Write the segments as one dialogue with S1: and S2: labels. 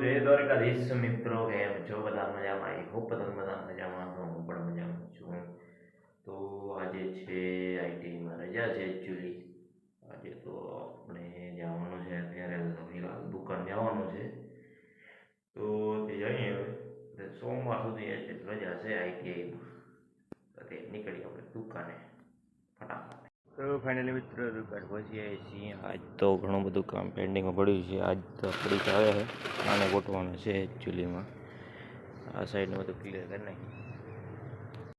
S1: જય દ્વારકાધીશ મિત્રો, કેમ છો? બધા મજામાં? આઈ હોપ તમે બધા મજામાં છો. હું પણ મજામાં છું. તો આજે છે આઈટીમાં રજા છે એકચ્યુઅલી. આજે તો આપણે જવાનું છે, અત્યારે ફિલહાલ દુકાન જવાનું છે. તો તે જઈએ હવે સોમવાર સુધી રજા છે આઈટીઆઈમાં. તો તે નીકળી આપણે દુકાને ફટાફટ. તો ફાઇનલી મિત્રો દુકાન પહોંચી આવ્યા છીએ. આજ તો ઘણું બધું કામ પેન્ડિંગમાં પડ્યું છે. આજ તો પડીક આવે છે, આને ગોઠવાનું છે એકચ્યુઅલીમાં. આ સાઈડનું બધું ક્લિયર કરી નાખી.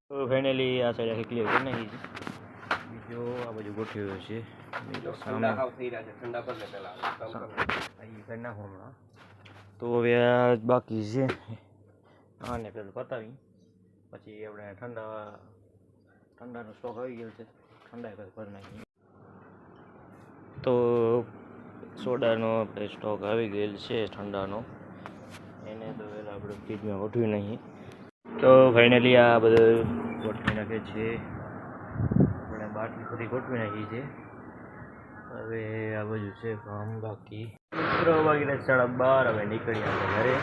S1: તો ફાઇનલી આ સાઈડ આખી ક્લિયર કરી નાખી છે. બીજો આ બાજુ ગોઠવ્યો છે. સામે કરી નાખો હમણાં. તો હવે આ બાકી છે, આને પેલું પતાવી પછી આપણે ઠંડાનો સ્ટોક આવી ગયો છે. ઠંડા કરી નાખીએ. તો સોડાનો સ્ટોક આવી ગયેલ છે ઠંડાનો, એને તો પહેલાં આપણે ફ્રીજમાં ગોઠવી નાખીએ. તો ફાઇનલી આ બધું ગોઠવી નાખે છે. આપણે બાટલી બધી ગોઠવી નાખી છે. હવે આ બાજુ છે કામ બાકી. વાગીને 12:30. હવે નીકળીએ આપણે ઘરે.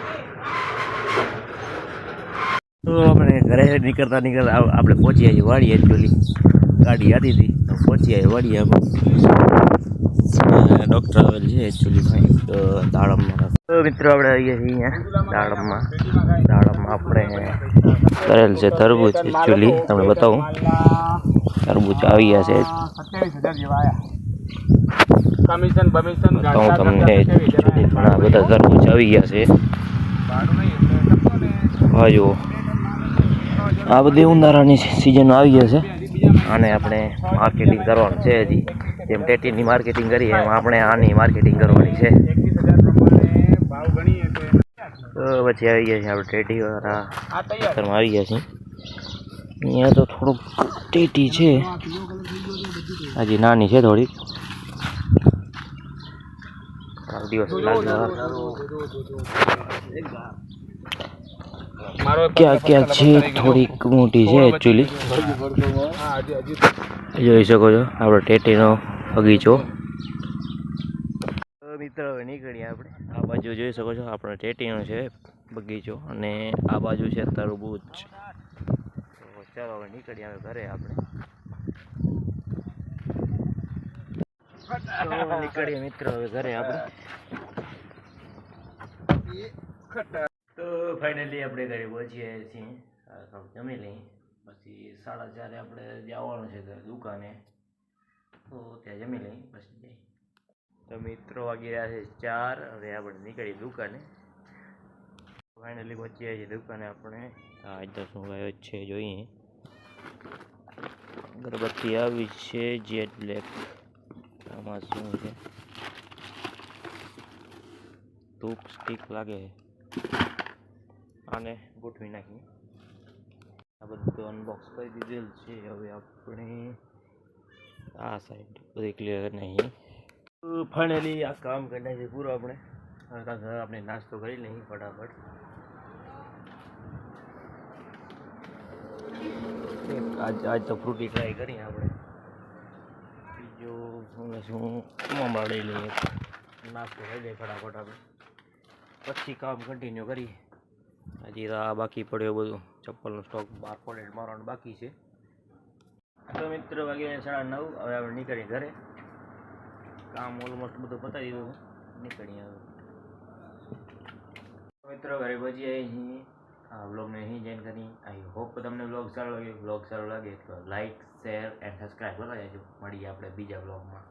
S1: તો આપણે ઘરે નીકળતા આપણે પહોંચી આવીએ વાડીએ. એકચ્યુઅલી ગાડી આવી હતી તો પહોંચી આવીએ વાડીએ. ડૉક્ટર આવેલ છે એકચ્યુઅલી ભાઈ તો દાડમમાં. તો મિત્રો આપણે આવીએ છીએ અહીંયા દાડમમાં આપણે કરેલ છે તરબૂચ. એકચ્યુઅલી તમને બતાવું, તરબૂચ આવી ગયા છે. તમને ઘણા બધા તરબૂચ આવી ગયા છે. હજુ આ બધી ઉનાળાની સિઝન આવી ગયા છે. આને આપણે માર્કેટિંગ કરવાનું છે. હજી જેમ ટેટીની માર્કેટિંગ કરીએ એમ આપણે આની માર્કેટિંગ કરવાની છે. તો પછી આવી ગયા છે આપણે ટેટીવાળા ખેતરમાં આવી ગયા છે. અહીંયા તો થોડુંક ટેટી છે, હજી નાની છે થોડીક. દિવસ ક્યાં ક્યાં છે, થોડીક મોટી છે એકચ્યુઅલી. જોઈ શકો છો આપણો ટેટીનો બગીચો. મિત્રો હવે નીકળીએ આપણે. આ બાજુ જોઈ શકો છો આપણો ટેટીનો છે બગીચો, અને આ બાજુ છે તરબૂચ. તો ચાલો હવે નીકળીએ હવે ઘરે આપણે. તો નીકળીએ મિત્રો હવે ઘરે આપણે. તો ફાઇનલી આપણે ઘરે પહોંચીએ છીએ. જમી લઈએ પછી 4:30 આપણે જવાનું છે દુકાને. તો ત્યાં જમી લઈએ પછી જઈએ. તો મિત્રો વાગી રહ્યા છે 4. હવે આપણે નીકળીએ દુકાને. ફાઇનલી પહોંચી છીએ દુકાને આપણે. આજ તો શું આવ્યો છે જોઈએ. અગરબત્તી આવી છે જેટ બ્લેક. આમાં શું છે? ધૂપ સ્ટીક લાગે છે. આને ગોઠવી નાખીએ. આ બધું અનબોક્સ કરી દીધેલ છે. હવે આપણે આ સાઈડ બધી ક્લિયર કરી નાખીએ. ફાઇનલી આ કામ કરી નાખીએ પૂરો આપણે. આપણે નાસ્તો કરી લઈએ ફટાફટ. આજ તો ફ્રૂટી ટ્રાય કરીએ આપણે. બીજું શું મમરા લઈ લઈએ, નાસ્તો કરી લઈએ ફટાફટ આપણે. પછી કામ કન્ટિન્યુ કરીએ. હજી આ બાકી પડ્યો બધું ચપ્પલનો સ્ટોક બારકોડ મારવાનો બાકી છે. તો મિત્રો વાગે 9:30. હવે આપણે નીકળીએ ઘરે. કામ ઓલમોસ્ટ બધું પતાવી દીધું છે. નીકળીએ હવે મિત્રો ઘરે પહોંચી આવી છીએ. આ વ્લોગને અહીં જોઈન કરી. આઈ હોપ તમને વ્લોગ સારો લાગે. વ્લોગ સારો લાગે તો લાઈક, શેર એન્ડ સબસ્ક્રાઈબ કરી દેજો. મળીએ આપણે બીજા વ્લોગમાં.